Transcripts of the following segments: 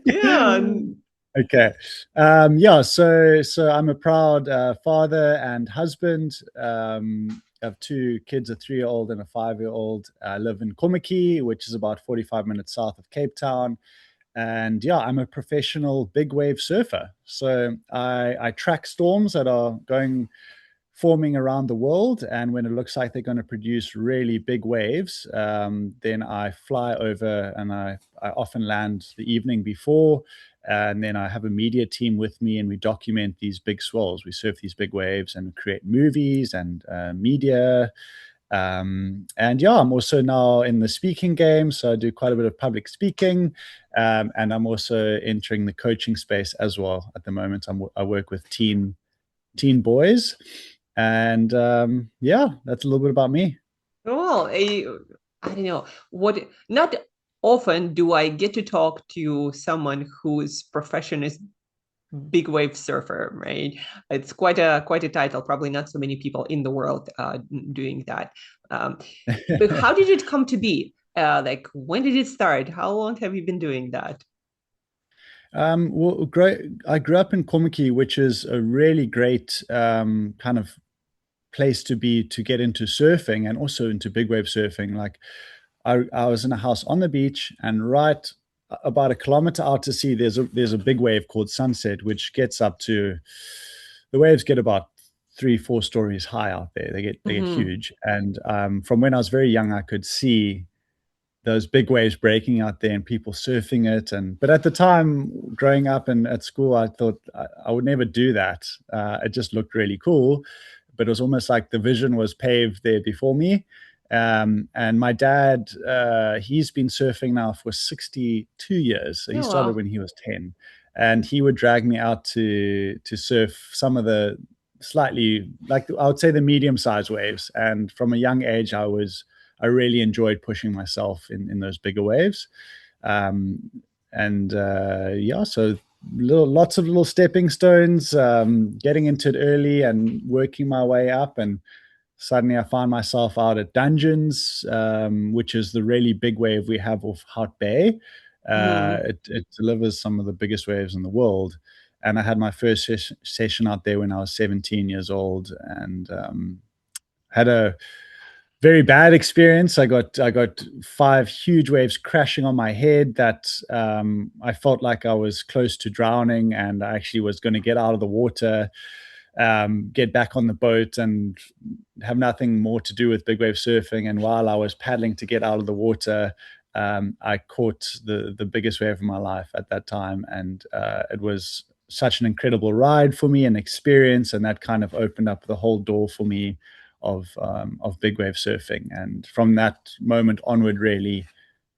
Yeah. Okay. Yeah, so I'm a proud father and husband. I have two kids, a 3-year old and a 5-year old. I live in Komaki, which is about 45 minutes south of Cape Town. And yeah, I'm a professional big wave surfer. So I track storms that are forming around the world. And when it looks like they're going to produce really big waves, then I fly over and I often land the evening before. And then I have a media team with me and we document these big swells. We surf these big waves and create movies and media. And yeah, I'm also now in the speaking game. So I do quite a bit of public speaking. And I'm also entering the coaching space as well at the moment. I work with teen boys. And yeah, that's a little bit about me. Well, I don't know what. Not often do I get to talk to someone whose profession is big wave surfer, right? It's quite a title. Probably not so many people in the world doing that. Um, but how did it come to be? Like, when did it start? How long have you been doing that? Well, I grew up in Komaki, which is a really great kind of place to be to get into surfing and also into big wave surfing. Like I was in a house on the beach, and right about a kilometer out to sea, there's a big wave called Sunset, which gets up to the waves get about 3-4 stories high out there. They get Hmm. huge, and from when I was very young, I could see those big waves breaking out there and people surfing it. And but at the time, growing up and at school, I thought I would never do that. It just looked really cool, but it was almost like the vision was paved there before me. And my dad, he's been surfing now for 62 years. So he Oh, started wow. when he was 10, and he would drag me out to surf some of the slightly, like I would say, the medium sized waves. And from a young age, I really enjoyed pushing myself in those bigger waves. Um, and yeah, so lots of little stepping stones, getting into it early and working my way up. And suddenly I find myself out at Dungeons, which is the really big wave we have off Hart Bay. Hmm. It delivers some of the biggest waves in the world. And I had my first session out there when I was 17 years old, and had a very bad experience. I got 5 huge waves crashing on my head that I felt like I was close to drowning, and I actually was going to get out of the water, get back on the boat, and have nothing more to do with big wave surfing. And while I was paddling to get out of the water, I caught the biggest wave of my life at that time, and it was such an incredible ride for me and experience, and that kind of opened up the whole door for me of big wave surfing. And from that moment onward, really,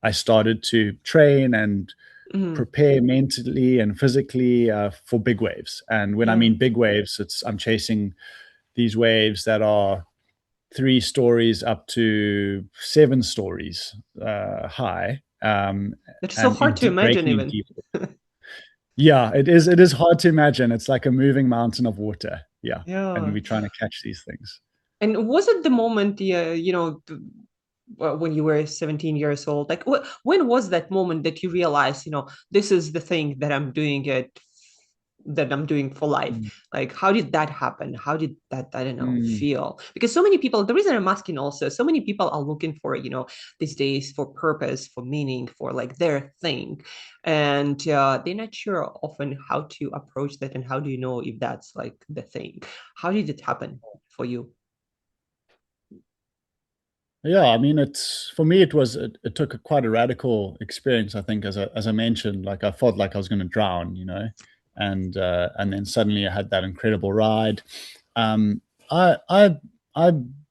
I started to train and Hmm. prepare mentally and physically for big waves. And when I Yeah. mean big waves, I'm chasing these waves that are 3 stories up to 7 stories high, It's so and hard to imagine breaking in even. deep. Yeah, it is. It is hard to imagine. It's like a moving mountain of water. Yeah, and Yeah. we're trying to catch these things. And was it the moment, when you were 17 years old? Like, when was that moment that you realized, this is the thing that I'm doing for life? Mm. Like, how did that happen? How did that, I don't know, Mm. feel? Because so many people, the reason I'm asking also, so many people are looking for, these days for purpose, for meaning, for like their thing. And they're not sure often how to approach that. And how do you know if that's like the thing? How did it happen for you? Yeah, I mean, it's for me. It took quite a radical experience. I think, as I mentioned, like I felt like I was going to drown, and then suddenly I had that incredible ride. Um, I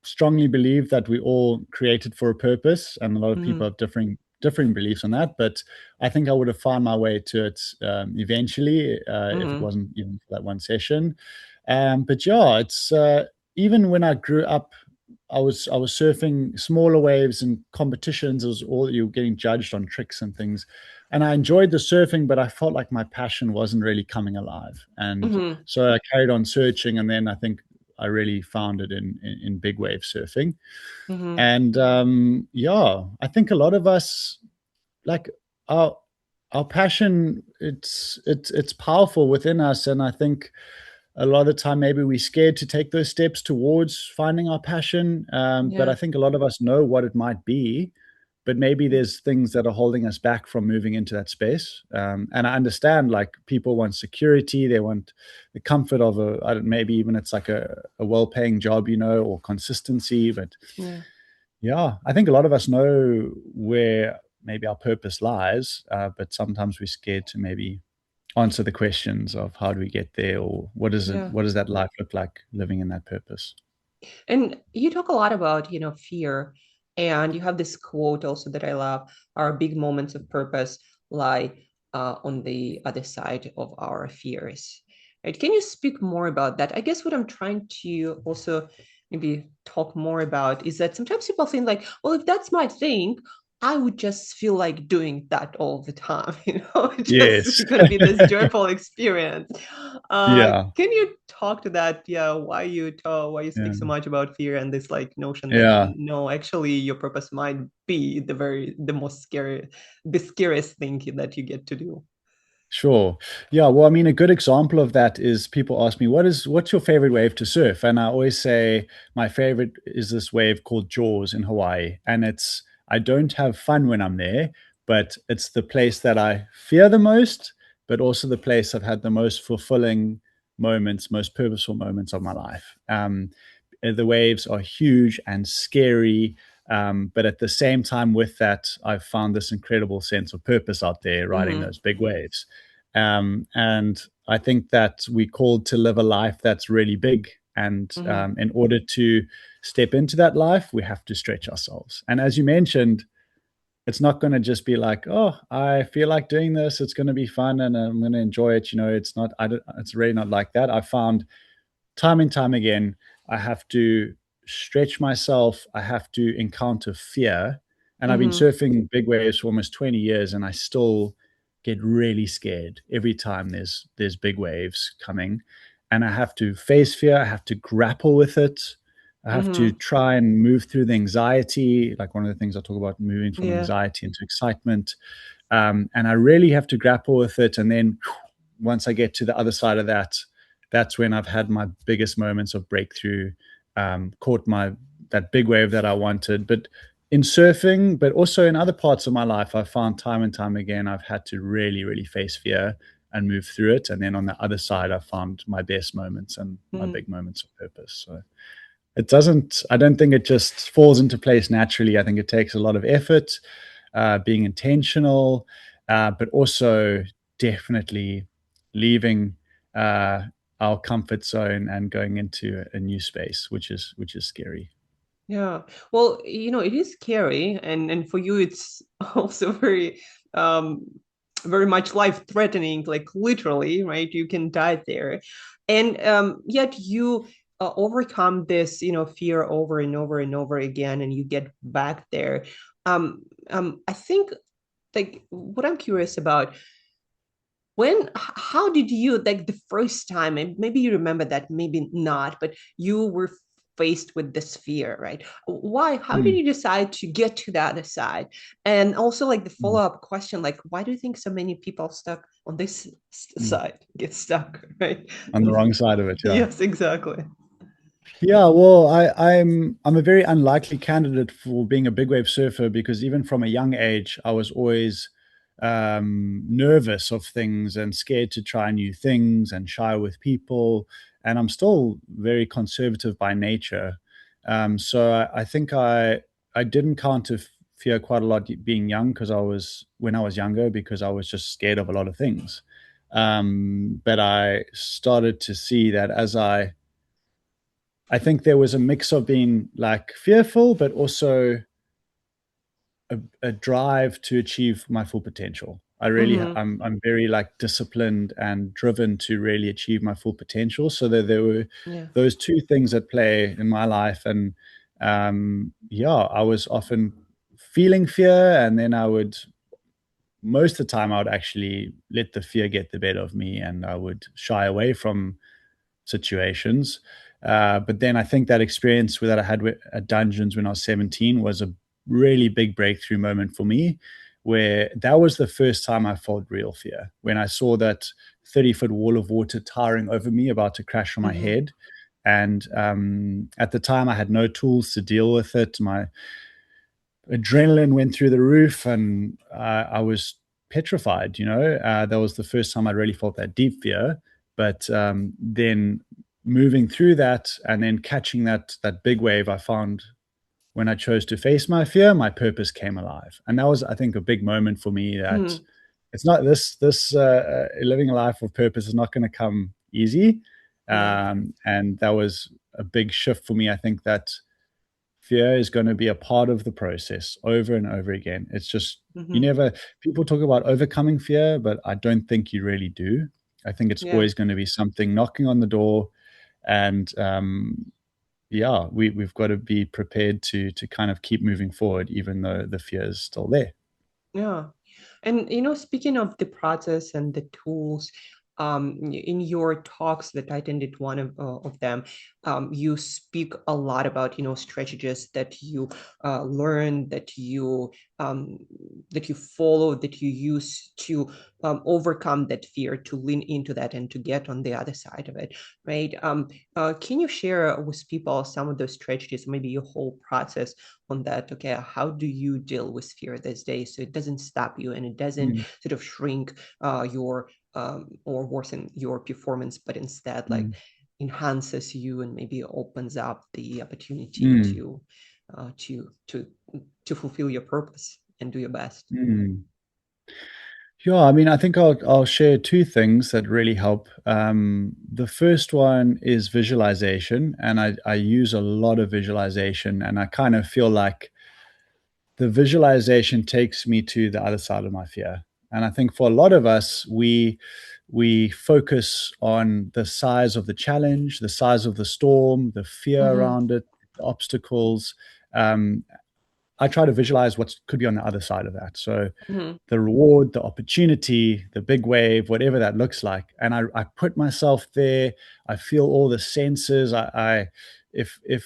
strongly believe that we all created for a purpose, and a lot of people Mm-hmm. have differing beliefs on that. But I think I would have found my way to it eventually, if it Mm-hmm. wasn't even for that one session. But yeah, it's even when I grew up, I was surfing smaller waves and competitions. It was all you were getting judged on tricks and things, and I enjoyed the surfing, but I felt like my passion wasn't really coming alive. And Mm-hmm. so I carried on searching, and then I think I really found it in big wave surfing. Mm-hmm. And yeah, I think a lot of us, like, our our passion, it's powerful within us, and I think a lot of the time maybe we're scared to take those steps towards finding our passion. But I Yeah. think a lot of us know what it might be, but maybe there's things that are holding us back from moving into that space. And I understand, like, people want security, they want the comfort of I don't, maybe even it's like a well-paying job, or consistency. But Yeah. yeah, I think a lot of us know where maybe our purpose lies, but sometimes we're scared to maybe answer the questions of how do we get there, or Yeah. what does that life look like living in that purpose. And you talk a lot about, fear, and you have this quote also that I love: our big moments of purpose lie on the other side of our fears. Right? Can you speak more about that? I guess what I'm trying to also maybe talk more about is that sometimes people think like, well, if that's my thing, I would just feel like doing that all the time, it's just Yes. going to be this joyful experience. Yeah. Can you talk to that? Yeah, why you Yeah. speak so much about fear and this like notion that Yeah. no, actually your purpose might be the most scary, the scariest thing that you get to do. Sure. Yeah. Well, I mean, a good example of that is people ask me, what's your favorite wave to surf? And I always say my favorite is this wave called Jaws in Hawaii. And I don't have fun when I'm there, but it's the place that I fear the most, but also the place I've had the most fulfilling moments, most purposeful moments of my life. The waves are huge and scary. But at the same time, with that, I've found this incredible sense of purpose out there riding Mm-hmm. those big waves. And I think that we're called to live a life that's really big. And Mm-hmm. in order to step into that life, we have to stretch ourselves. And as you mentioned, it's not going to just be like, oh, I feel like doing this. It's going to be fun and I'm going to enjoy it. It's not, it's really not like that. I found time and time again, I have to stretch myself. I have to encounter fear. And I've been Mm-hmm. surfing big waves for almost 20 years, and I still get really scared every time there's big waves coming. And I have to face fear. I have to grapple with it. I have to Mm-hmm. try and move through the anxiety. Like one of the things I talk about, moving from Yeah. anxiety into excitement. And I really have to grapple with it. And then once I get to the other side of that, that's when I've had my biggest moments of breakthrough, caught that big wave that I wanted. But in surfing, but also in other parts of my life, I've found time and time again, I've had to really, really face fear and move through it. And then on the other side, I found my best moments and my Mm-hmm. big moments of purpose. So I don't think it just falls into place naturally. I think it takes a lot of effort, being intentional, but also definitely leaving uh, our comfort zone and going into a new space, which is scary. Yeah. Well, it is scary, and for you it's also um very much life-threatening, like literally, right? You can die there. And yet you overcome this, fear over and over and over again, and you get back there. I think like what I'm curious about, how did you, like the first time, and maybe you remember that, maybe not, but you were faced with this fear, right? How did Mm, you decide to get to the other side? And also like the mm, follow-up question, like why do you think so many people stuck on this mm. side get stuck, right? On the wrong side of it, yeah. Yes, exactly. Yeah, well, I'm a very unlikely candidate for being a big wave surfer because even from a young age, I was always nervous of things and scared to try new things and shy with people. And I'm still very conservative by nature. So I think I did encounter fear quite a lot being young because when I was younger, because I was just scared of a lot of things. But I started to see that I think there was a mix of being like fearful, but also a drive to achieve my full potential. Mm-hmm. I'm very like disciplined and driven to really achieve my full potential. So that there were Yeah. those two things at play in my life, and yeah, I was often feeling fear, and then most of the time I would actually let the fear get the better of me, and I would shy away from situations. But then I think that experience that I had at Dungeons when I was 17 was a really big breakthrough moment for me, where that was the first time I felt real fear, when I saw that 30-foot wall of water towering over me, about to crash on my Mm-hmm. head. And at the time, I had no tools to deal with it. My adrenaline went through the roof, and I was petrified. That was the first time I really felt that deep fear. But then moving through that and then catching that big wave, I found when I chose to face my fear, my purpose came alive. And that was, I think, a big moment for me, that Mm-hmm. it's not living a life of purpose is not going to come easy. Yeah. And that was a big shift for me. I think that fear is going to be a part of the process over and over again. It's just, Mm-hmm. people talk about overcoming fear, but I don't think you really do. I think it's Yeah. always going to be something knocking on the door. And yeah, we've got to be prepared to kind of keep moving forward, even though the fear is still there. Yeah. And speaking of the process and the tools, in your talks that I attended one of them, you speak a lot about strategies that you learn, um, that you follow, that you use to overcome that fear, to lean into that, and to get on the other side of it, right? Can you share with people some of those strategies, maybe your whole process on that? Okay, how do you deal with fear these days so it doesn't stop you and it doesn't Mm, sort of shrink your or worsen your performance, but instead like mm, enhances you and maybe opens up the opportunity mm, uh, to to to fulfill your purpose and do your best. mm. Yeah, I mean, I think I'll share two things that really help. The first one is visualization, and I use a lot of visualization, and I kind of feel like the visualization takes me to the other side of my fear. And I think for a lot of us, we focus on the size of the challenge, the size of the storm, the fear Mm-hmm. around it, the obstacles. Um, I try to visualize what could be on the other side of that. So Mm-hmm. the reward, the opportunity, the big wave, whatever that looks like. And I put myself there. I feel all the senses. If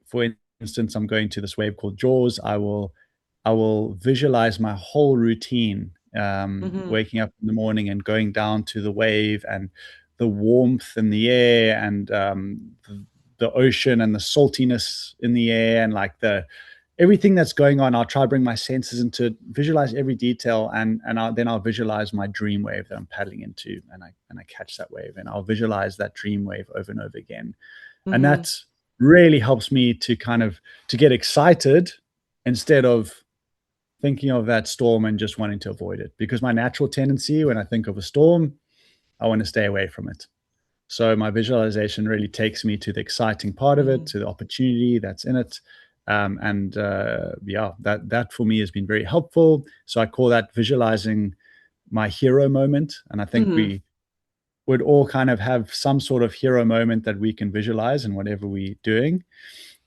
for instance I'm going to this wave called Jaws, I will visualize my whole routine, Mm-hmm. waking up in the morning and going down to the wave, and the warmth in the air, and the ocean and the saltiness in the air, and like the everything that's going on. I'll try to bring my senses into it, visualize every detail, and then I'll visualize my dream wave that I'm paddling into, and I catch that wave, and I'll visualize that dream wave over and over again. And Mm-hmm. that really helps me to kind of to get excited instead of thinking of that storm and just wanting to avoid it, because my natural tendency when I think of a storm, I want to stay away from it. So my visualization really takes me to the exciting part of it, Mm-hmm. to the opportunity that's in it. And yeah, that for me has been very helpful. So I call that visualizing my hero moment. And I think Mm-hmm. we would all kind of have some sort of hero moment that we can visualize in whatever we're doing.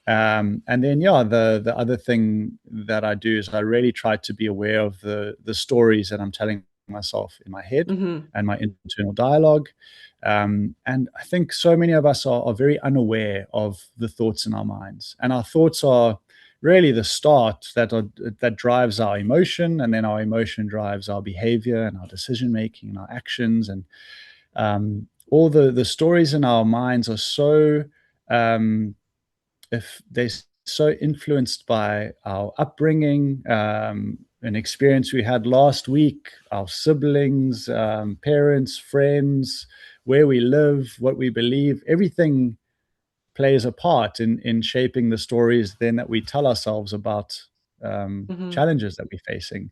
And then, yeah, the other thing that I do is I really try to be aware of the stories that I'm telling myself in my head Mm-hmm. and my internal dialogue. And I think so many of us are very unaware of the thoughts in our minds, and our thoughts are really the start that drives our emotion, and then our emotion drives our behavior and our decision making and our actions, and all the stories in our minds are so um, if they're so influenced by our upbringing, an experience we had last week, our siblings, parents, friends, where we live, what we believe, everything plays a part in shaping the stories then that we tell ourselves about Mm-hmm. challenges that we're facing.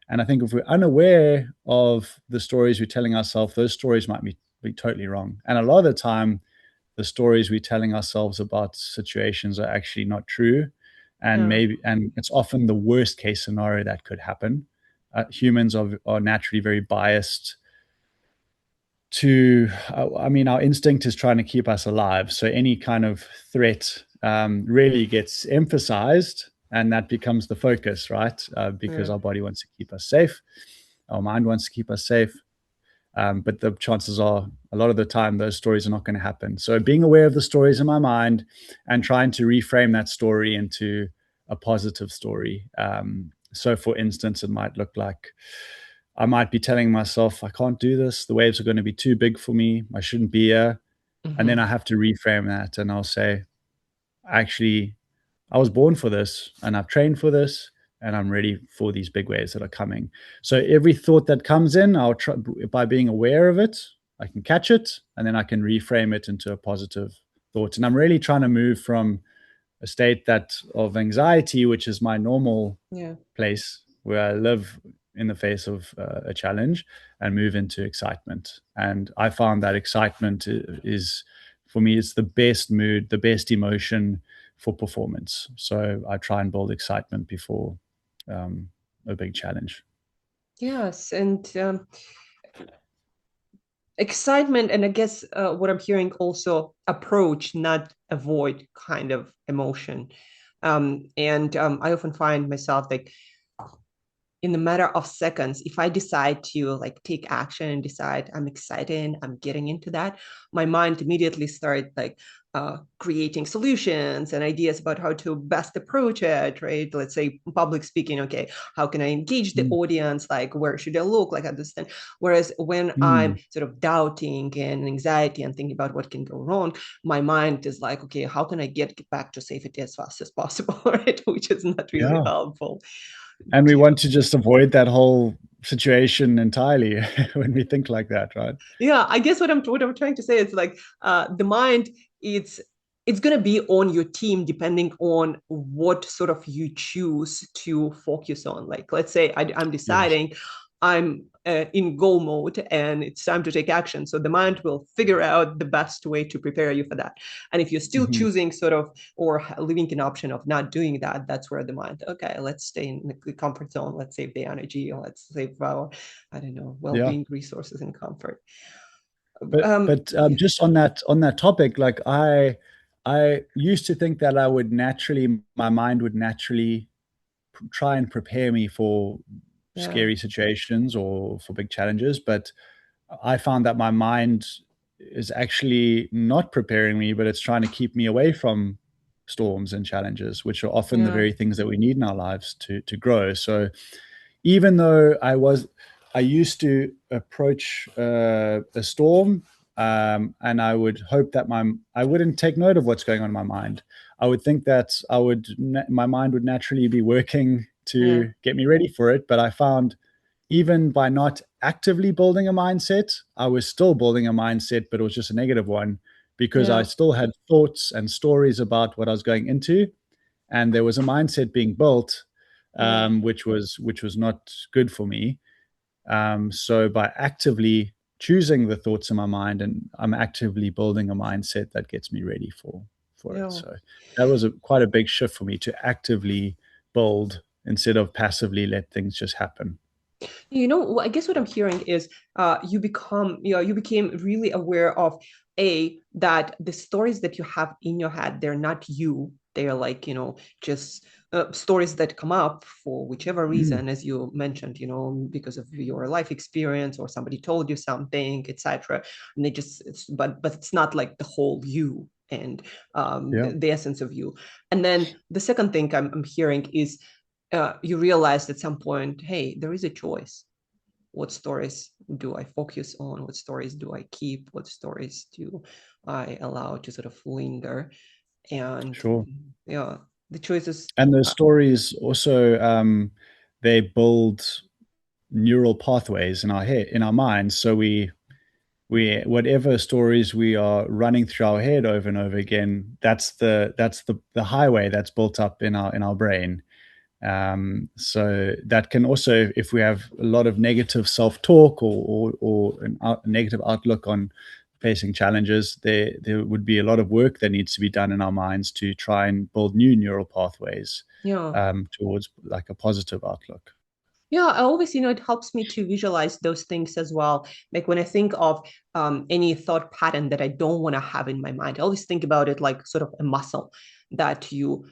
And I think if we're unaware of the stories we're telling ourselves, those stories might be totally wrong. And a lot of the time, the stories we're telling ourselves about situations are actually not true, Yeah. and it's often the worst case scenario that could happen. Humans are naturally very biased to I mean, our instinct is trying to keep us alive, so any kind of threat really gets emphasized, and that becomes the focus, right? Because Yeah. our body wants to keep us safe, our mind wants to keep us safe. But the chances are a lot of the time those stories are not going to happen. So being aware of the stories in my mind and trying to reframe that story into a positive story So, for instance, it might look like I might be telling myself, I can't do this. The waves are going to be too big for me. I shouldn't be here. And then Hmm. I have to reframe that and I'll say, actually, I was born for this and I've trained for this and I'm ready for these big waves that are coming. So every thought that comes in, I'll try by being aware of it, I can catch it and then I can reframe it into a positive thought. And I'm really trying to move from a state that of anxiety, which is my normal Yeah. place where I live in the face of a challenge, and move into excitement. And I found that excitement is, for me, it's the best mood, the best emotion for performance. So I try and build excitement before um, a big challenge. Yes, and excitement, and I guess what I'm hearing also approach, not avoid kind of emotion. And I often find myself like in a matter of seconds, if I decide to like take action and decide I'm excited, I'm getting into that, my mind immediately starts like creating solutions and ideas about how to best approach it, right? Let's say public speaking, okay, how can I engage the Mm. audience? Like, where should I look? Like, understand. Whereas when I'm Mm. sort of doubting and anxiety and thinking about what can go wrong, my mind is like, okay, how can I get back to safety as fast as possible, right? Which is not really Yeah. helpful. And we Do you want to just avoid that whole situation entirely when we think like that, right? Yeah, I guess what I'm trying to say is like the mind, it's it's gonna be on your team depending on what sort of you choose to focus on. Like let's say I'm Yes. deciding I'm in go mode and it's time to take action. So the mind will figure out the best way to prepare you for that. And if you're still Hmm. choosing sort of or leaving an option of not doing that, that's where the mind, okay, let's stay in the comfort zone. Let's save the energy. Let's save our, I don't know, Yeah. well-being, resources, and comfort. But Yeah, just on that topic, like I used to think that my mind would naturally try and prepare me for yeah, scary situations or for big challenges, but I found that my mind is actually not preparing me, but it's trying to keep me away from storms and challenges, which are often the yeah, very things that we need in our lives to grow. So even though I used to approach a storm, and I would hope that I wouldn't take note of what's going on in my mind. I would think that my mind would naturally be working yeah, to get me ready for it. But I found even by not actively building a mindset, I was still building a mindset, but it was just a negative one because I yeah, still had thoughts and stories about what I was going into, and there was a mindset being built, yeah. which was not good for me. So by actively choosing the thoughts in my mind, and I'm actively building a mindset that gets me ready for it. Yeah. So that was quite a big shift for me to actively build instead of passively let things just happen. I guess what I'm hearing is you became really aware of that the stories that you have in your head, they're not you. They're like, just stories that come up for whichever Mm, reason, as you mentioned, because of your life experience or somebody told you something, etc. And but it's not like the whole you and yeah, the essence of you. And then the second thing I'm hearing is you realized at some point, hey, there is a choice. What stories do I focus on? What stories do I keep? What stories do I allow to sort of linger? And sure. yeah, the choices. And the stories also, they build neural pathways in our head, in our minds. So we whatever stories we are running through our head over and over again, that's the highway that's built up in our brain. So that can also, if we have a lot of negative self-talk or a negative outlook on facing challenges, there would be a lot of work that needs to be done in our minds to try and build new neural pathways Yeah. towards like a positive outlook. Yeah, I always, it helps me to visualize those things as well. Like when I think of any thought pattern that I don't want to have in my mind, I always think about it like sort of a muscle that you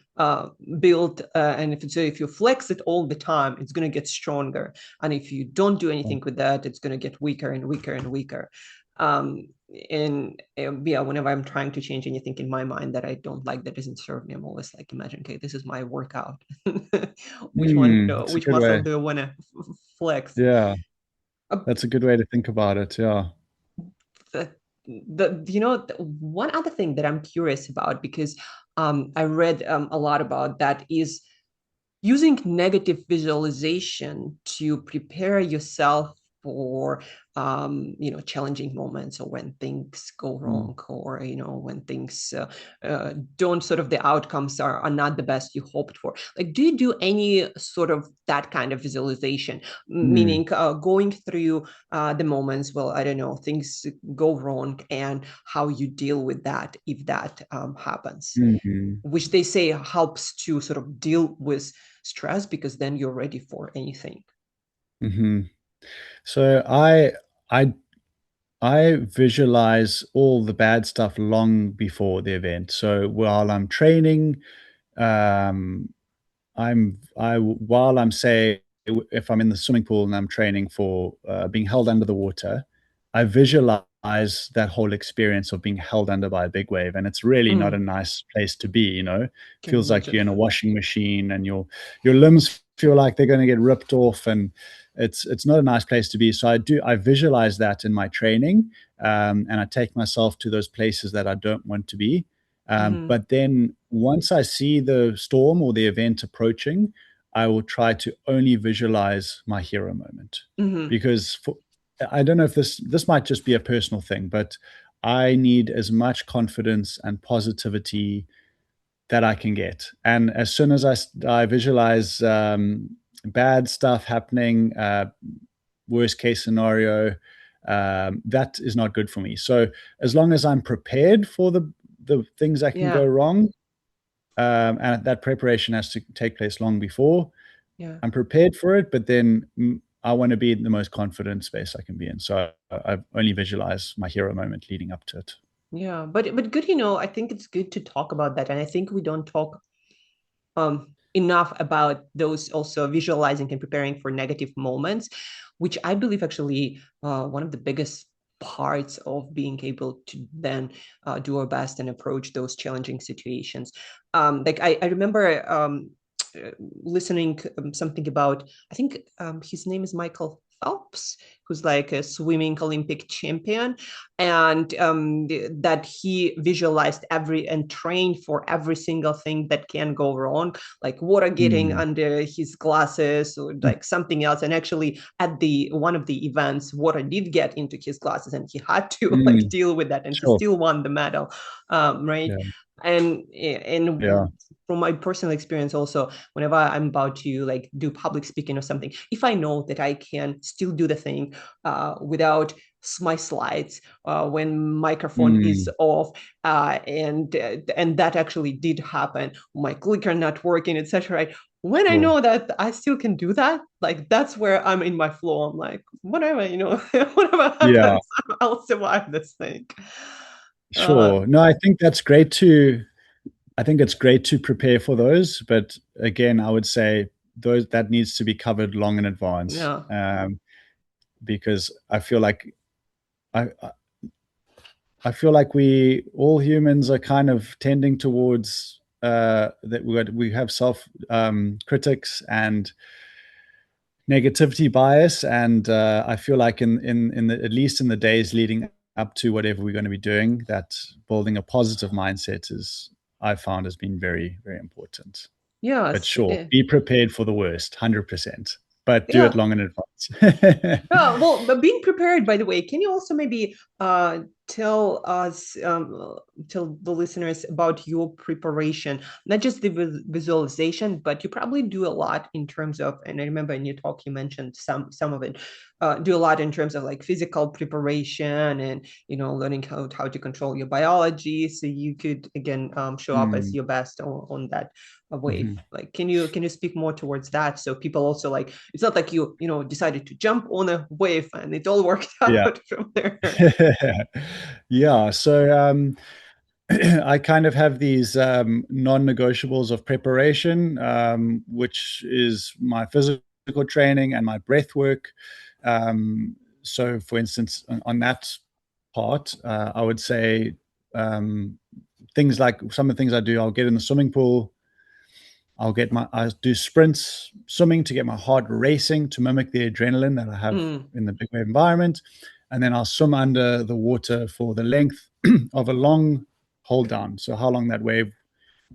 build. And if you flex it all the time, it's going to get stronger. And if you don't do anything with that, it's going to get weaker and weaker and weaker. Um, and yeah, whenever I'm trying to change anything in my mind that I don't like that doesn't serve me, I'm always like, imagine, okay, this is my workout. Which one, That's a which good muscle way. do I want to flex? Yeah, Uh, that's a good way to think about it. Yeah. the, one other thing that I'm curious about, because I read a lot about that, is using negative visualization to prepare yourself for challenging moments, or when things go Mm, wrong, or when things don't sort of, the outcomes are not the best you hoped for. Like, do you do any sort of that kind of visualization, mm, meaning going through the moments, well, I don't know, things go wrong, and how you deal with that if that happens, mm, which they say helps to sort of deal with stress, because then you're ready for anything. mm-hmm. So I I visualize all the bad stuff long before the event. So while I'm training, um, while I'm say if I'm in the swimming pool and I'm training for being held under the water, I visualize that whole experience of being held under by a big wave, and it's really not a Mm, nice place to be. can Feels like imagine. you're in a washing machine, and your limbs feel like they're going to get ripped off, and it's not a nice place to be. So I visualize that in my training, and I take myself to those places that I don't want to be. Mm-hmm. But then once I see the storm or the event approaching, I will try to only visualize my hero moment. Mm-hmm. Because I don't know if this might just be a personal thing, but I need as much confidence and positivity that I can get. And as soon as I visualize bad stuff happening, worst case scenario, that is not good for me. So as long as I'm prepared for the things that can go Yeah. wrong, and that preparation has to take place long before, Yeah. I'm prepared for it, but then I want to be in the most confident space I can be in. So I only visualize my hero moment leading up to it. Yeah. But good, I think it's good to talk about that. And I think we don't talk enough about those, also visualizing and preparing for negative moments, which I believe actually one of the biggest parts of being able to then do our best and approach those challenging situations. Like I remember listening something about, I think his name is Michael Phelps, who's like a swimming Olympic champion, and that he visualized every and trained for every single thing that can go wrong, like water getting Mm. under his glasses, or like something else. And actually, at the one of the events, water did get into his glasses, and he had to like Mm. deal with that, and he Sure. still won the medal, right? Yeah. And Yeah. from my personal experience also, whenever I'm about to like do public speaking or something, if I know that I can still do the thing without my slides, when microphone is Mm. off, and that actually did happen, my clicker not working, etc., right? When I Sure. know that I still can do that, like that's where I'm in my flow. I'm like, whatever, whatever Yeah. happens, I'll survive this thing. uh, Sure. No, I think that's great to. I think it's great to prepare for those, but again, I would say those that needs to be covered long in advance, yeah. because I I feel like we all humans are kind of tending towards that we have self critics and negativity bias, and I feel like in the, at least in the days leading up to whatever we're going to be doing, that building a positive mindset is I found has been very very important. But Yes. sure, be prepared for the worst, 100%, but do it Yeah. long in advance. Yeah, well, but being prepared, by the way, can you also maybe tell us, tell the listeners about your preparation, not just the visualization, but you probably do a lot in terms of, and I remember in your talk you mentioned some of it, do a lot in terms of like physical preparation, and learning how to control your biology, so you could again show up as Mm, your best on that wave. mhm. Like, can you speak more towards that, so people also, like, it's not like you decided to jump on a wave and it all worked Yeah. out from there. Yeah. So I kind of have these non-negotiables of preparation, which is my physical training and my breath work. So, for instance, on that part, I would say um, things like some of the things I do. I'll get in the swimming pool. I do sprints swimming to get my heart racing to mimic the adrenaline that I have Mm, in the big wave environment. And then I'll swim under the water for the length of a long hold down. So how long that wave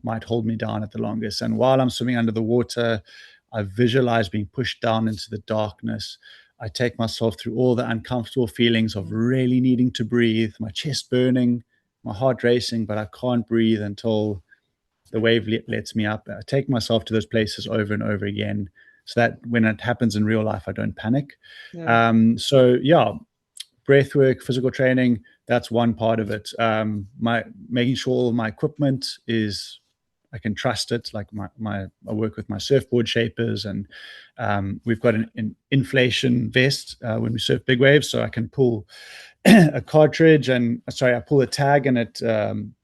might hold me down at the longest. And while I'm swimming under the water, I visualize being pushed down into the darkness. I take myself through all the uncomfortable feelings of mm, really needing to breathe, my chest burning, my heart racing, but I can't breathe until the wave lets me up. I take myself to those places over and over again so that when it happens in real life, I don't panic. yeah. So, yeah, breath work, physical training, that's one part of it. My making sure all my equipment is I can trust it. Like I work with my surfboard shapers, and we've got an inflation vest when we surf big waves, so I can pull a cartridge and sorry, I pull a tag and it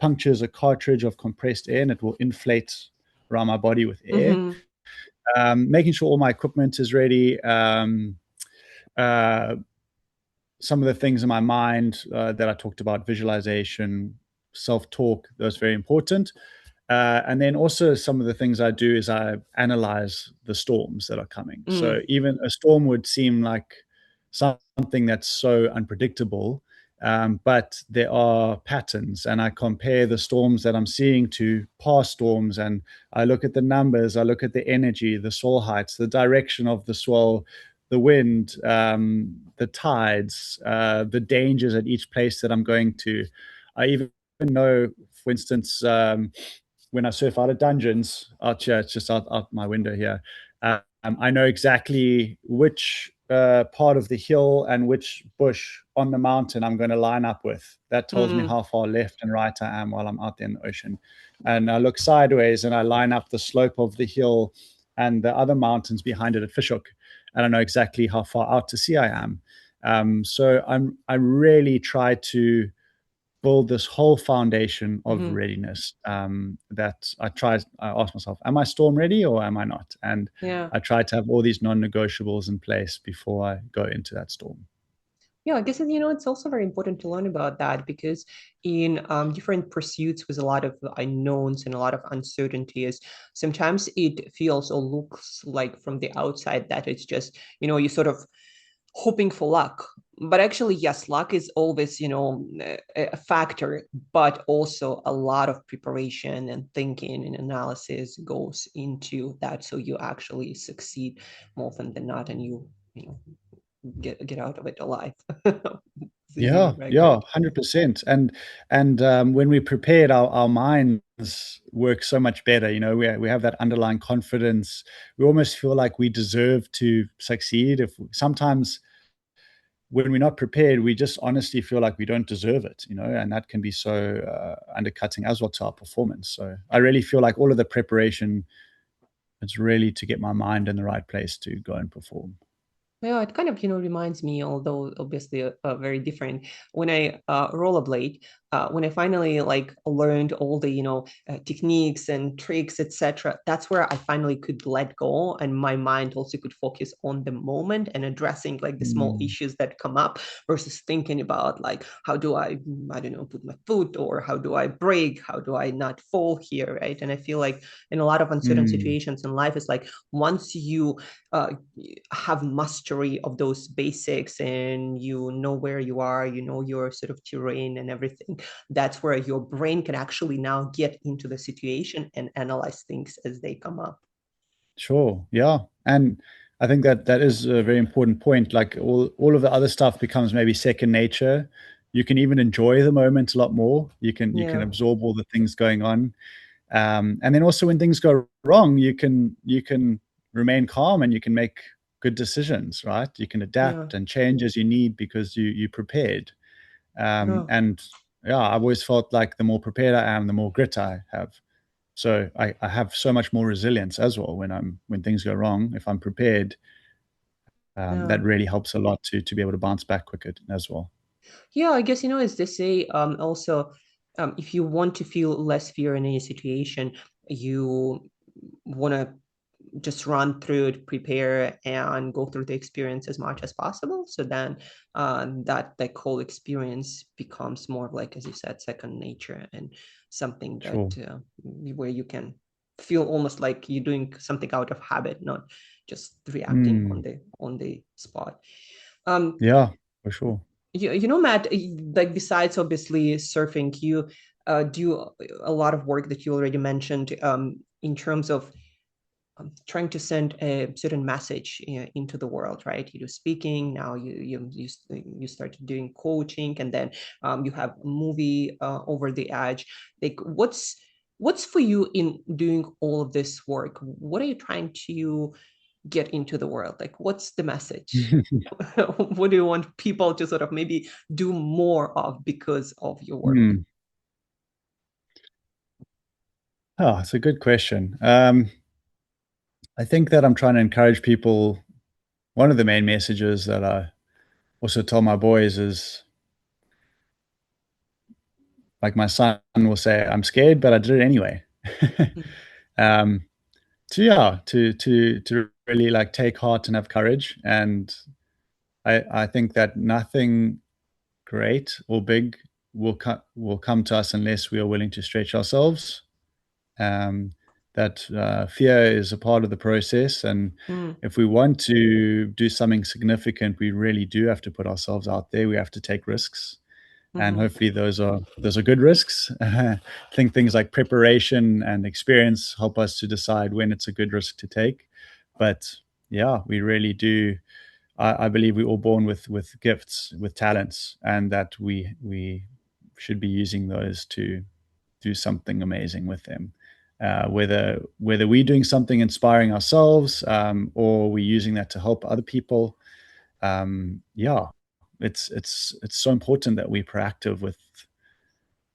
punctures a cartridge of compressed air, and it will inflate around my body with air. Mm-hmm. Making sure all my equipment is ready. Uh, some of the things in my mind that I talked about, visualization, self talk, those are very important. And then also some of the things I do is I analyze the storms that are coming. So Mm, even a storm would seem like something that's so unpredictable, but there are patterns, and I compare the storms that I'm seeing to past storms, and I look at the numbers, I look at the energy, the swell heights, the direction of the swell, the wind, the tides, the dangers at each place that I'm going to. I even know, for instance, when I surf out of dungeons out here, it's just out my window here. I know exactly which part of the hill and which bush on the mountain I'm going to line up with. That tells me mm, how far left and right I am while I'm out there in the ocean. And I look sideways and I line up the slope of the hill and the other mountains behind it at Fishhook, and I know exactly how far out to sea I am. So I really try to build this whole foundation of mm-hmm. readiness that I ask myself, am I storm ready or am I not? And Yeah. I try to have all these non-negotiables in place before I go into that storm. Yeah, I guess it's also very important to learn about that because in different pursuits with a lot of unknowns and a lot of uncertainties, sometimes it feels or looks like from the outside that it's just, you sort of hoping for luck. But actually, yes, luck is always, a factor, but also a lot of preparation and thinking and analysis goes into that. So you actually succeed more often than not, and you get out of it alive. It's easy Yeah, yeah, record. 100%. And when we prepared, our minds work so much better. We have that underlying confidence. We almost feel like we deserve to succeed. If sometimes when we're not prepared, we just honestly feel like we don't deserve it, and that can be so undercutting as well to our performance. So I really feel like all of the preparation is really to get my mind in the right place to go and perform. Yeah, it kind of, reminds me, although obviously very different, when I rollerblade, when I finally like learned all the, techniques and tricks, etc. That's where I finally could let go, and my mind also could focus on the moment and addressing like the small Mm, issues that come up versus thinking about like how do I don't know, put my foot, or how do I brake, how do I not fall here, right? And I feel like in a lot of uncertain mm. situations in life, it's like once you uh, have mastery of those basics and you know where you are, you know your sort of terrain and everything, that's where your brain can actually now get into the situation and analyze things as they come up. Sure. Yeah. And I think that is a very important point. Like all of the other stuff becomes maybe second nature. You can even enjoy the moment a lot more. You can Yeah, absorb all the things going on. And then also when things go wrong, you can remain calm and you can make good decisions, right? You can yeah, adapt and change as you need because you prepared. yeah, And yeah, I've always felt like the more prepared I am, the more grit I have. So I have so much more resilience as well when things go wrong. If I'm prepared, yeah. that really helps a lot to be able to bounce back quicker as well. Yeah, I guess, as they say, also, if you want to feel less fear in any situation, you want to just run through it, prepare, and go through the experience as much as possible. So then that whole experience becomes more of like, as you said, second nature, and something Sure. that where you can feel almost like you're doing something out of habit, not just reacting Mm. on the spot. Um, Yeah, for sure. Matt, like besides obviously surfing, you do a lot of work that you already mentioned in terms of trying to send a certain message into the world, right? You do speaking now. You start doing coaching, and then you have a movie over the edge. Like, what's for you in doing all of this work? What are you trying to get into the world? Like, what's the message? What do you want people to sort of maybe do more of because of your work? Hmm. Oh, it's a good question. I think that I'm trying to encourage people. One of the main messages that I also tell my boys is like my son will say, "I'm scared, but I did it anyway." um, so yeah, to really like take heart and have courage. And I think that nothing great or big will come to us unless we are willing to stretch ourselves. Um, that fear is a part of the process, and Mm, if we want to do something significant, we really do have to put ourselves out there. We have to take risks, and mhm, hopefully those are good risks. I think things like preparation and experience help us to decide when it's a good risk to take. But yeah, we really do. I believe we're all born with gifts, with talents, and that we should be using those to do something amazing with them. Whether we're doing something inspiring ourselves, or we're using that to help other people, yeah, it's so important that we're proactive with.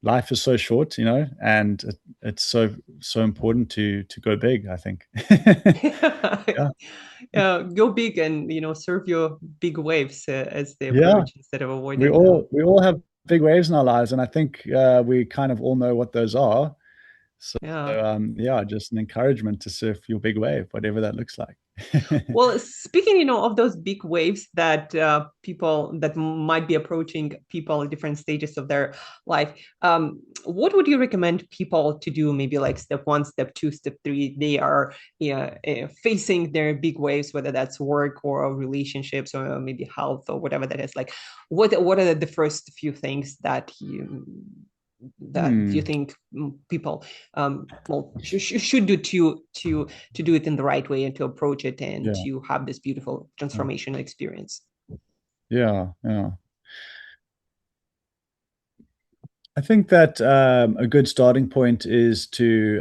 Life is so short, and it's so important to go big, I think. Yeah, go big and surf your big waves as the yeah. approach instead of We avoiding them. all we all have big waves in our lives, and I think we kind of all know what those are. So Yeah. yeah, just an encouragement to surf your big wave, whatever that looks like. Well, speaking, of those big waves that people that might be approaching people at different stages of their life, what would you recommend people to do? Maybe like step one, step two, step three. They are facing their big waves, whether that's work or relationships or maybe health or whatever that is. Like, what are the first few things that you Hmm. think people well should do to do it in the right way and to approach it and Yeah. to have this beautiful Yeah. transformational experience. Yeah. Yeah. I think that a good starting point is to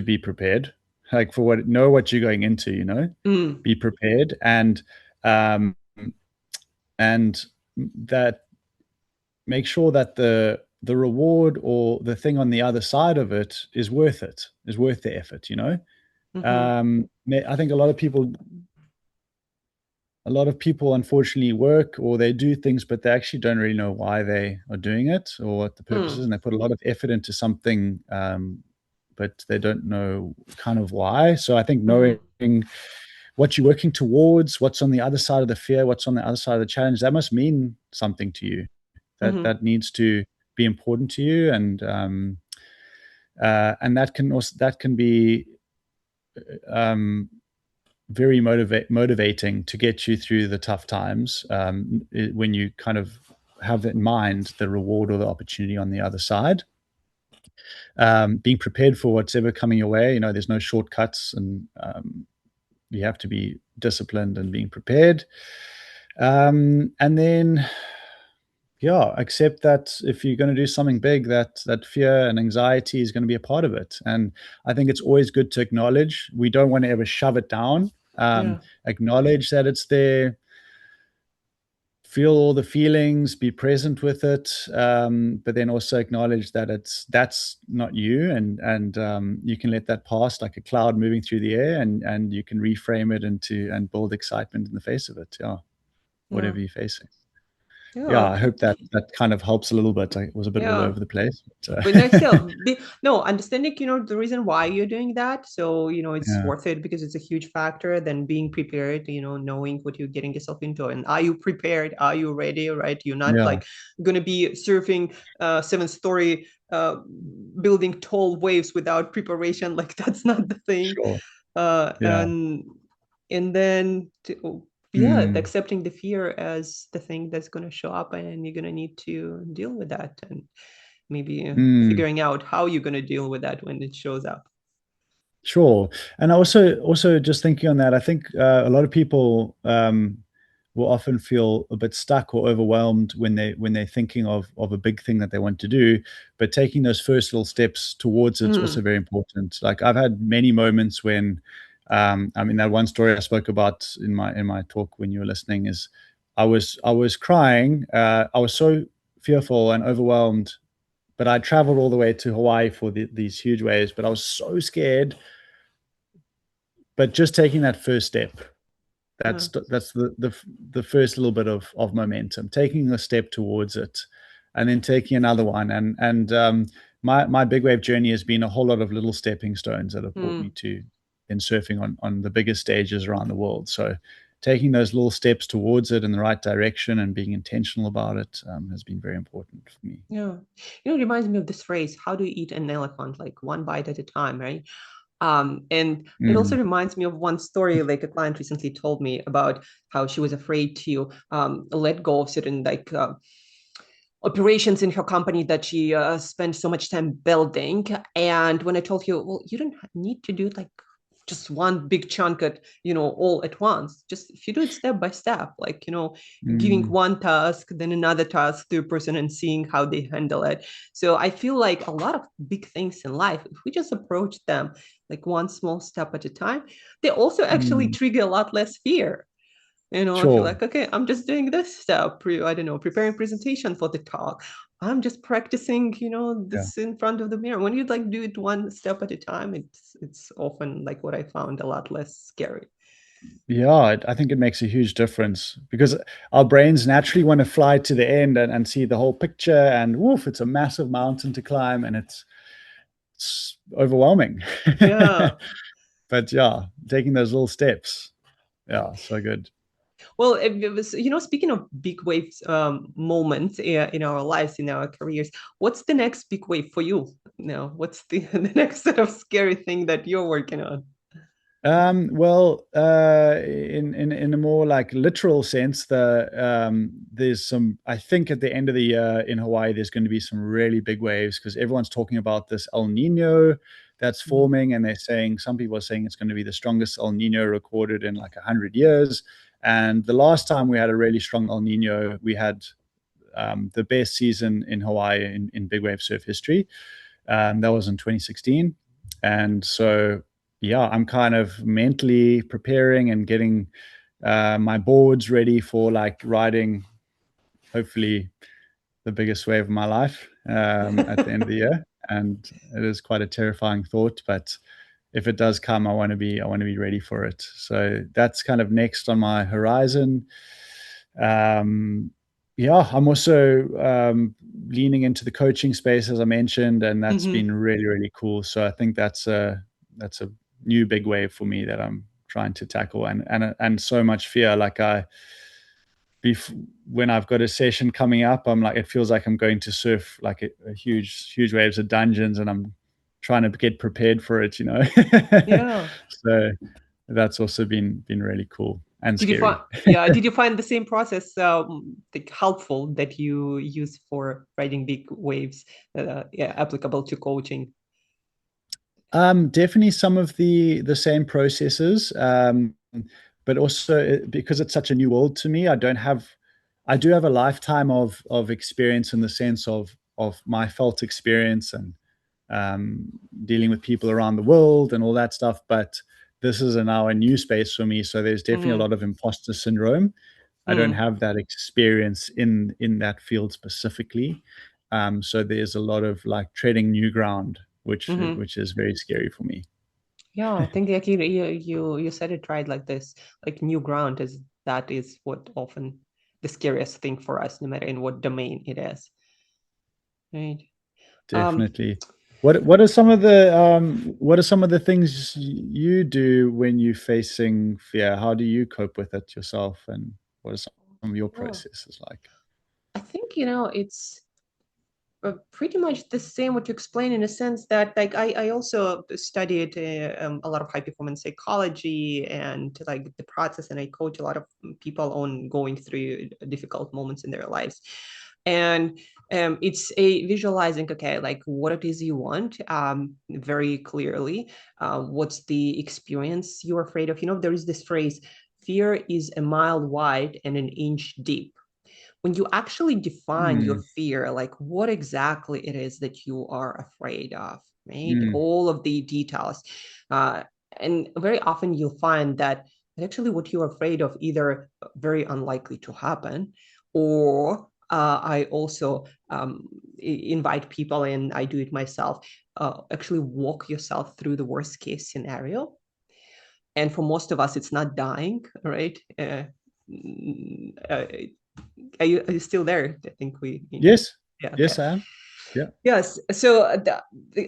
be prepared, like for what you're going into. Mm, Be prepared, um, and that make sure that the reward or the thing on the other side of it is worth it, is worth the effort. mm-hmm, I think a lot of people unfortunately work or they do things, but they actually don't really know why they are doing it or what the purpose is, mm, and they put a lot of effort into something, but they don't know kind of why. So I think knowing mm-hmm, what you're working towards, what's on the other side of the fear, what's on the other side of the challenge, that must mean something to you. That mm-hmm, that needs to be important to you, and that can be um, very motivating to get you through the tough times, when you kind of have in mind the reward or the opportunity on the other side. Being prepared for what's ever coming your way. There's no shortcuts, and you have to be disciplined and being prepared. And then, yeah, accept that if you're going to do something big, that fear and anxiety is going to be a part of it. And I think it's always good to acknowledge. We don't want to ever shove it down. yeah, Acknowledge that it's there, feel all the feelings, be present with it, but then also acknowledge that that's not you, and you can let that pass like a cloud moving through the air, and you can reframe it and build excitement in the face of it. Yeah, yeah. whatever you're facing. yeah, Yeah. I hope that that kind of helps a little bit. I was a bit all Yeah. over the place, but, But no, still, no, understanding, the reason why you're doing that. So, it's yeah, worth it because it's a huge factor. Then being prepared, knowing what you're getting yourself into. And are you prepared? Are you ready? Right? You're not yeah, like going to be surfing seven-story building tall waves without preparation. Like that's not the thing. sure, Uh, yeah. and and then yeah, Mm, accepting the fear as the thing that's going to show up, and you're going to need to deal with that. And maybe mm. figuring out how you're going to deal with that when it shows up. Sure. And also just thinking on that, I think a lot of people will often feel a bit stuck or overwhelmed when they're thinking of a big thing that they want to do, but taking those first little steps towards it's also Mm, very important. Like I've had many moments when I mean that one story I spoke about in my talk when you were listening is I was crying. I was so fearful and overwhelmed, but I traveled all the way to Hawaii for these huge waves, but I was so scared, but just taking that first step, yeah. that's the first little bit of momentum, taking a step towards it, and then taking another one. And my big wave journey has been a whole lot of little stepping stones that have brought me Mm, to in surfing on the biggest stages around the world. So taking those little steps towards it in the right direction and being intentional about it has been very important for me. yeah. It reminds me of this phrase, how do you eat an elephant? Like one bite at a time, right? And it also Mm, reminds me of one story like a client recently told me about how she was afraid to let go of certain like operations in her company that she spent so much time building. And when I told you, well, you don't need to do like just one big chunk at all at once. Just if you do it step by step, like giving mm, one task, then another task to a person and seeing how they handle it. So I feel like a lot of big things in life, if we just approach them like one small step at a time, they also actually mm. trigger a lot less fear. I feel Sure. like, okay, I'm just doing this step, I don't know, preparing presentation for the talk. I'm just practicing, Yeah. this in front of the mirror. When you like do it one step at a time, it's often like what I found a lot less scary. Yeah, I think it makes a huge difference because our brains naturally want to fly to the end and see the whole picture. And woof, it's a massive mountain to climb and it's overwhelming. Yeah. But yeah, taking those little steps. Yeah, so good. Well, it was, speaking of big waves moments in our lives, in our careers, what's the next big wave for you now? What's the, the next sort of scary thing that you're working on? Well, in a more like literal sense, there's some. I think at the end of the year in Hawaii, there's going to be some really big waves because everyone's talking about this El Nino that's Mm, forming, and they're saying some people are saying it's going to be the strongest El Nino recorded in like 100 years. And the last time we had a really strong El Nino, we had the best season in Hawaii in big wave surf history. That was in 2016. And so, yeah, I'm kind of mentally preparing and getting my boards ready for like riding, hopefully, the biggest wave of my life at the end of the year. And it is quite a terrifying thought, but if it does come, I want to be ready for it. So that's kind of next on my horizon. Um, yeah, I'm also leaning into the coaching space as I mentioned, and that's been mhm. really really cool. So I think that's a new big wave for me that I'm trying to tackle, and so much fear. Like when I've got a session coming up, I'm like it feels like I'm going to surf like a huge waves of dungeons, and I'm trying to get prepared for it. Yeah. So that's also been really cool and Did you find, scary. yeah, did you find the same process like helpful that you use for riding big waves, yeah, applicable to coaching? Definitely some of the same processes, but also because it's such a new world to me, I do have a lifetime of experience in the sense of my felt experience and um, dealing with people around the world and all that stuff. But this is now a new space for me, so there's definitely a Mm-hmm. lot of imposter syndrome. I don't Mm-hmm. have that experience in that field specifically. So there's a lot of like treading new ground, Mm-hmm. which is very scary for me. Yeah, I think like you said it right, like this, like new ground is that is what often. the scariest thing for us, no matter in what domain it is, right? Um, Definitely. What are some of the things you do when you're facing fear? How do you cope with it yourself, and what are some of your yeah, processes like? I think, it's pretty much the same what you explain, in a sense that, like, I also studied a lot of high performance psychology and like the process, and I coach a lot of people on going through difficult moments in their lives. And it's a visualizing, okay, like what it is you want, very clearly, what's the experience you're afraid of. There is this phrase, fear is a mile wide and an inch deep. When you actually define your Mm, fear, like what exactly it is that you are afraid of, right? mm, All of the details. Uh, and very often you'll find that actually what you're afraid of either very unlikely to happen, or I also invite people, and I do it myself, actually walk yourself through the worst case scenario. And for most of us, it's not dying, right? Uh, are you still there? I think yes, yeah, okay. yes, I am. Yeah. Yes. So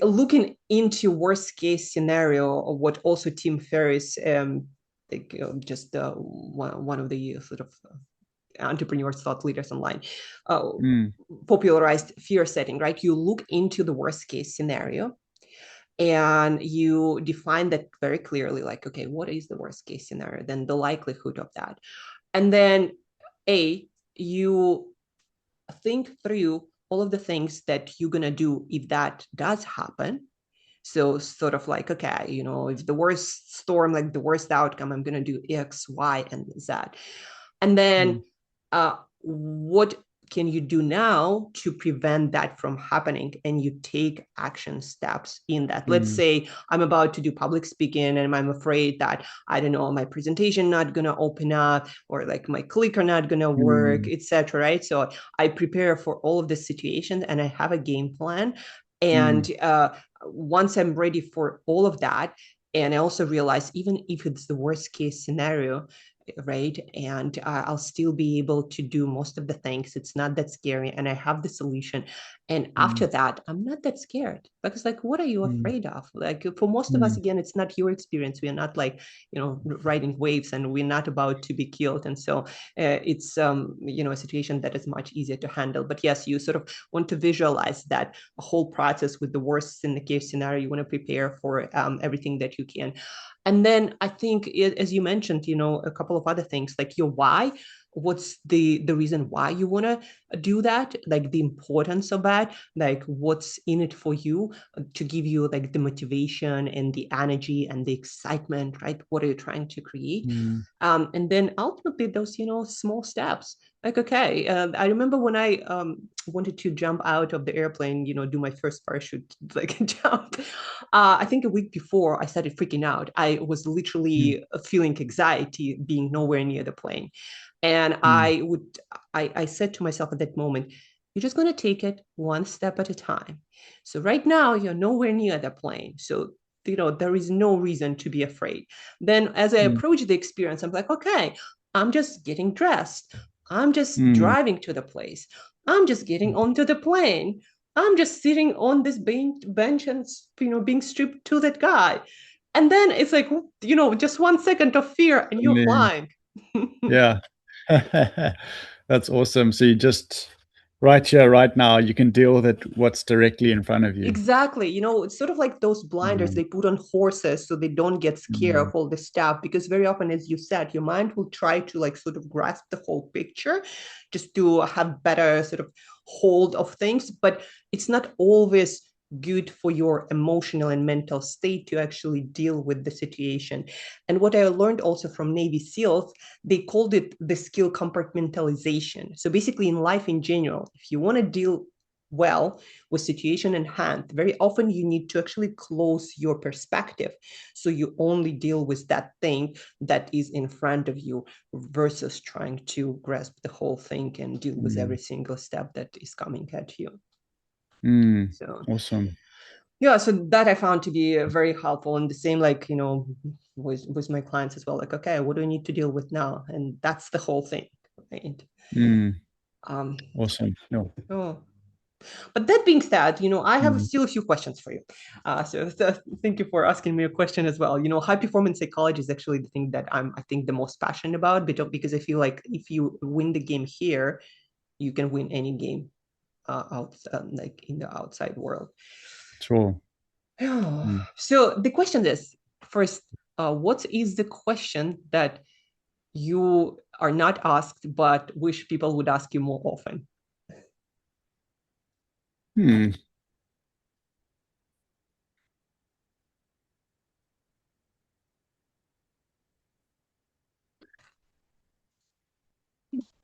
looking into worst case scenario, of what also Tim Ferriss, like, just one of the sort of entrepreneurs, thought leaders online, uh, Mm, popularized fear setting, right? You look into the worst case scenario and you define that very clearly, like, okay, what is the worst case scenario? Then the likelihood of that. And then you think through all of the things that you're going to do if that does happen. So sort of like, okay, if the worst storm, like the worst outcome, I'm going to do X, Y, and Z. And mm, then what can you do now to prevent that from happening? And you take action steps in that. Let's mm, say I'm about to do public speaking and I'm afraid that, I don't know, my presentation not going to open up, or like my clicker not going to work, mm, etc. Right? So I prepare for all of the situations and I have a game plan. mm, And once I'm ready for all of that, and I also realize, even if it's the worst case scenario, right, and I'll still be able to do most of the things, it's not that scary, and I have the solution. And after mm, that, I'm not that scared, because, like, what are you mm, afraid of? Like, for most of us, mm, again, it's not your experience. We are not, like, riding waves, and we're not about to be killed. And so it's a situation that is much easier to handle. But yes, you sort of want to visualize that whole process with the worst in the case scenario. You want to prepare for everything that you can. And then I think, as you mentioned, a couple of other things, like your why. What's the reason why you want to do that? Like the importance of that, like what's in it for you, to give you like the motivation and the energy and the excitement, right? What are you trying to create? mm, And then ultimately those, small steps. Like, okay, I remember when I wanted to jump out of the airplane, do my first parachute, like, jump. I think a week before I started freaking out. I was mm, literally feeling anxiety being nowhere near the plane. And mm, I said to myself at that moment, you're just going to take it one step at a time. So right now you're nowhere near the plane. So, there is no reason to be afraid. Then as I mm, approach the experience, I'm like, okay, I'm just getting dressed. I'm just mm, driving to the place. I'm just getting onto the plane. I'm just sitting on this bench and, being stripped to that guy. And then it's like, just 1 second of fear and and you're then, flying. yeah. That's awesome. So you just right here, right now, you can deal with it, what's directly in front of you. Exactly. It's sort of like those blinders Mm, they put on horses so they don't get scared of mm, all the stuff. Because very often, as you said, your mind will try to, like, sort of grasp the whole picture just to have better sort of hold of things. But it's not always good for your emotional and mental state to actually deal with the situation. And what I learned also from Navy SEALs, they called it the skill compartmentalization. So basically, in life in general, if you want to deal well with situation in hand, very often you need to actually close your perspective, so you only deal with that thing that is in front of you, versus trying to grasp the whole thing and deal with mm, every single step that is coming at you. mm. So Awesome. yeah, so that I found to be very helpful. And the same, like, with my clients as well, like, okay, what do we need to deal with now? And that's the whole thing. right? Mm, Um, awesome. No. oh, but that being said, I have Mm, still a few questions for you. So thank you for asking me a question as well. High performance psychology is actually the thing that I think, the most passionate about, because I feel like if you win the game here, you can win any game like in the outside world. true. Mm. So the question is, first, what is the question that you are not asked but wish people would ask you more often? Hmm.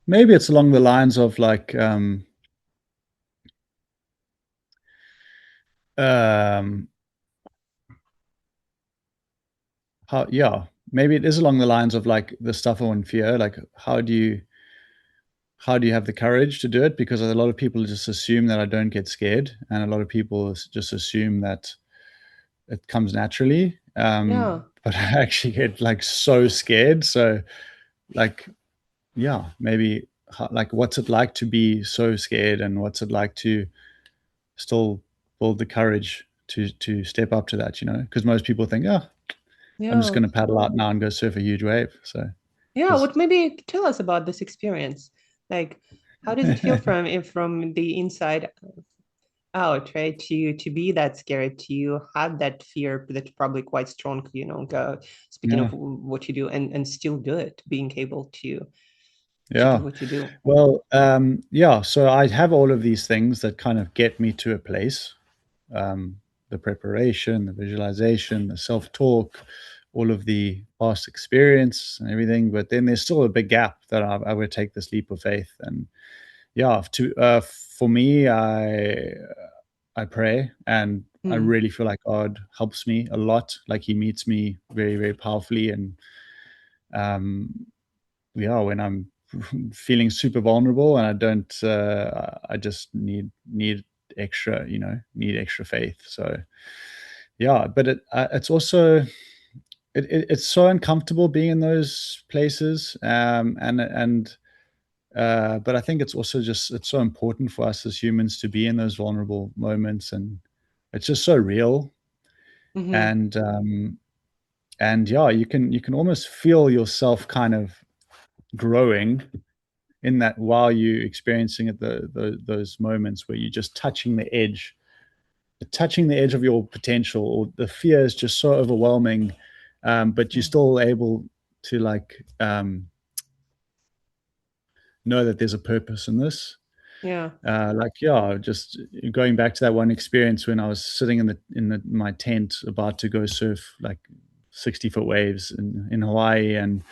Maybe it's along the lines of like um how yeah, maybe it is along the lines of like the stuff on fear, like how do you have the courage to do it? Because a lot of people just assume that I don't get scared, and a lot of people just assume that it comes naturally. Yeah, But I actually get like so scared. So like, yeah, maybe like what's it like to be so scared, and what's it like to still build the courage to step up to that? Because most people think, oh, I'm just yeah, going to paddle out now and go surf a huge wave. So yeah. because What maybe tell us about this experience? Like, how does it feel from the inside out, right? To be that scared, to have that fear that's probably quite strong, speaking of yeah, what you do, and still do it, being able to do yeah. what you do. Well, yeah. So I have all of these things that kind of get me to a place. Um, the preparation, the visualization, the self-talk, all of the past experience and everything. But then there's still a big gap that I would take this leap of faith. And yeah, for me, I pray, and I Hmm. really feel like God helps me a lot. Like He meets me very, very powerfully, and um, yeah, when I'm feeling super vulnerable and I don't, I just need extra, need extra faith. So yeah, but it's also it's so uncomfortable being in those places, and but I think it's also just it's so important for us as humans to be in those vulnerable moments, and it's just so real, Hmm. and yeah, you can almost feel yourself kind of growing in that while you experiencing it, those moments where you're just touching the edge of your potential, or the fear is just so overwhelming, but you're Yeah. still able to like know that there's a purpose in this. Yeah. Like yeah, just going back to that one experience when I was sitting in my tent about to go surf like 60-foot waves in Hawaii, and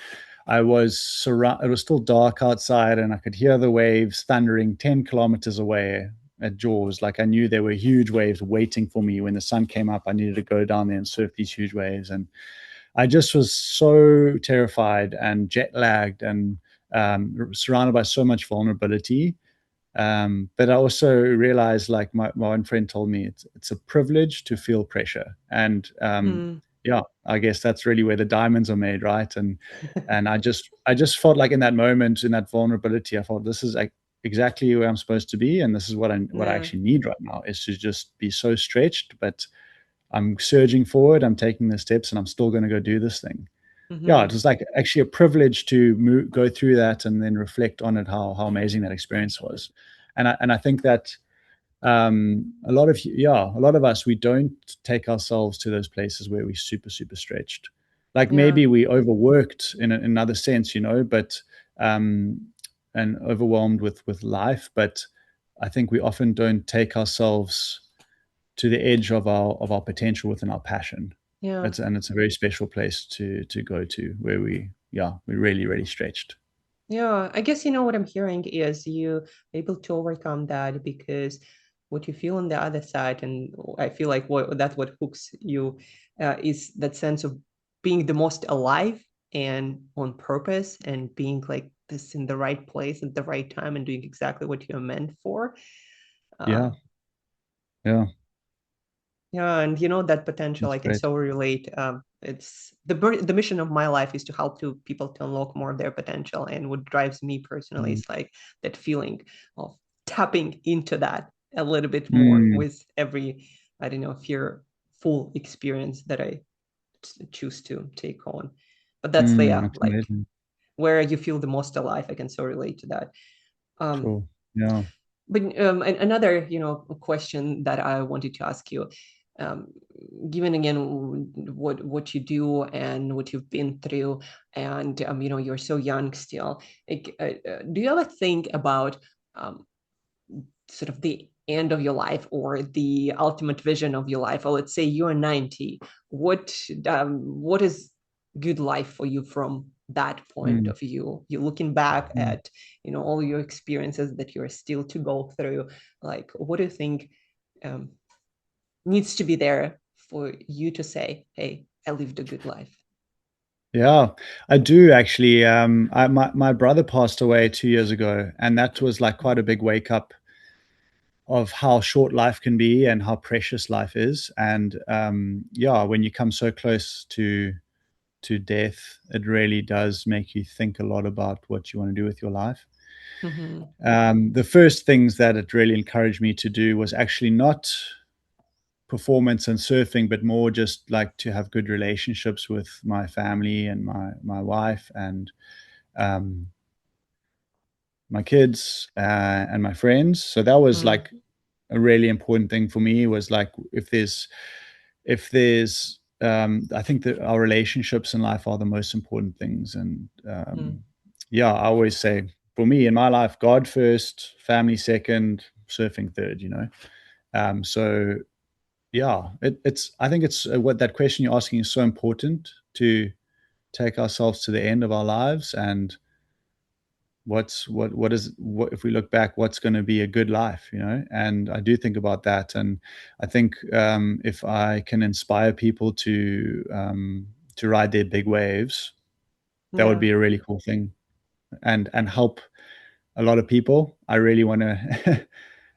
I was surrounded. It was still dark outside, and I could hear the waves thundering 10 kilometers away at Jaws. Like I knew there were huge waves waiting for me. When the sun came up, I needed to go down there and surf these huge waves. And I just was so terrified and jet lagged, and surrounded by so much vulnerability. But I also realized, like my one friend told me, it's a privilege to feel pressure, and Mm. yeah, I guess that's really where the diamonds are made, right? And I just felt like in that moment, in that vulnerability, I thought this is like exactly where I'm supposed to be, and this is what I Yeah. actually need right now is to just be so stretched, but I'm surging forward, I'm taking the steps, and I'm still going to go do this thing. Yeah, it Hmm. was like actually a privilege to go through that and then reflect on it, how amazing that experience was. And I think that a lot of us, we don't take ourselves to those places where we're super super stretched. Like Yeah. maybe we overworked in another sense, but um, and overwhelmed with life. But I think we often don't take ourselves to the edge of our potential within our passion. Yeah. It's a very special place to go to, where we're really really stretched. Yeah, I guess what I'm hearing is you able to overcome that because what you feel on the other side, and I feel like that's what hooks you, is that sense of being the most alive and on purpose, and being like this in the right place at the right time and doing exactly what you're meant for. Uh, Yeah, yeah. Yeah, and that potential That's I can great. so relate. It's the mission of my life is to help to people to unlock more of their potential, and what drives me personally Mm. is like that feeling of tapping into that a little bit more Mm. with every, I don't know, fearful experience that I choose to take on. But that's the Mm. That's like amazing. where you feel the most alive. I can so relate to that. Um, Cool. Yeah. but another, question that I wanted to ask you, um, given again what you do and what you've been through, and you're so young still. Like, do you ever think about um, sort of the end of your life or the ultimate vision of your life? Or let's say you're 90. What is good life for you from that point Mm. of view? You're looking back Mm. at all your experiences that you're still to go through. Like, what do you think um, needs to be there for you to say, "Hey, I lived a good life"? Yeah, I do actually. My brother passed away 2 years ago, and that was like quite a big wake up of how short life can be and how precious life is. And yeah, when you come so close to death, it really does make you think a lot about what you want to do with your life. Mm-hmm. The first things that it really encouraged me to do was actually not performance and surfing, but more just like to have good relationships with my family and my wife and um, my kids and my friends. So that was Mm-hmm. like a really important thing for me. Was like if there's I think that our relationships in life are the most important things. And yeah, I always say for me in my life, God first, family second, surfing third. So yeah, it's I think it's what that question you're asking is so important to take ourselves to the end of our lives and what if we look back, what's going to be a good life, and I do think about that. And I think if I can inspire people to ride their big waves, that would Yeah. be a really cool thing, and help a lot of people. I really want to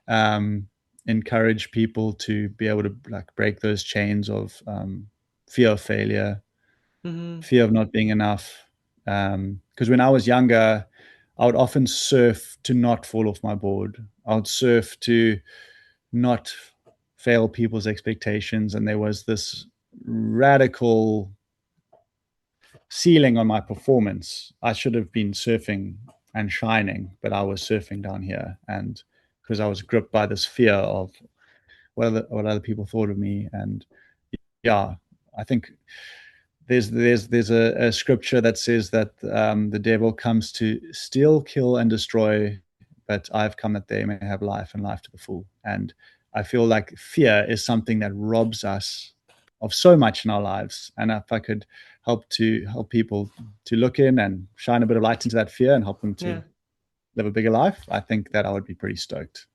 um, encourage people to be able to like break those chains of fear of failure, Mm-hmm. fear of not being enough. Because when I was younger, I would often surf to not fall off my board. I would surf to not fail people's expectations. And there was this radical ceiling on my performance. I should have been surfing and shining, but I was surfing down here. And because I was gripped by this fear of what other people thought of me. And yeah, I think there's a scripture that says that the devil comes to steal, kill, and destroy, but I've come that they may have life and life to the full. And I feel like fear is something that robs us of so much in our lives. And if I could help people to look in and shine a bit of light into that fear and help them to Yeah. live a bigger life, I think that I would be pretty stoked.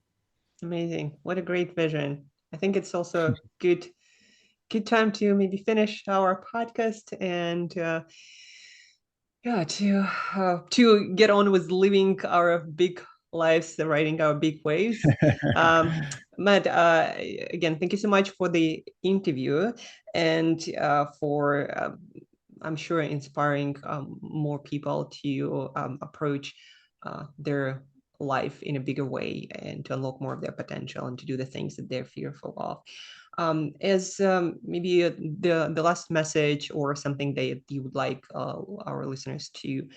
Amazing. What a great vision. I think it's also a good time to maybe finish our podcast and yeah, to get on with living our big lives, riding our big waves. Um, Matt, again, thank you so much for the interview and for I'm sure inspiring more people to approach their life in a bigger way and to unlock more of their potential and to do the things that they're fearful of. As maybe the last message or something that you would like our listeners to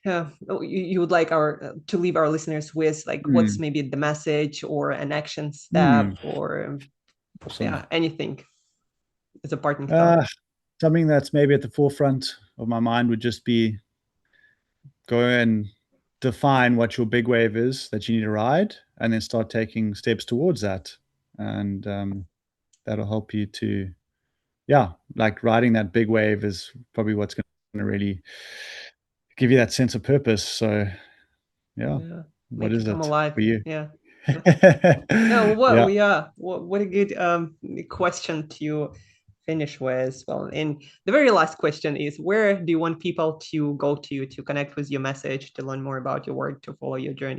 you would like our to leave our listeners with, like what's Mm, maybe the message or an action step mm, or awesome. yeah, anything as a parting thought. Uh, Something that's maybe at the forefront of my mind would just be go and define what your big wave is that you need to ride, and then start taking steps towards that. And that'll help you to, yeah, like riding that big wave is probably what's going to really give you that sense of purpose. So, yeah, Yeah, what make you is come it alive. for you? Yeah. Yeah, Yeah. what a good question to finish with. Well, and the very last question is, where do you want people to go to connect with your message, to learn more about your work, to follow your journey?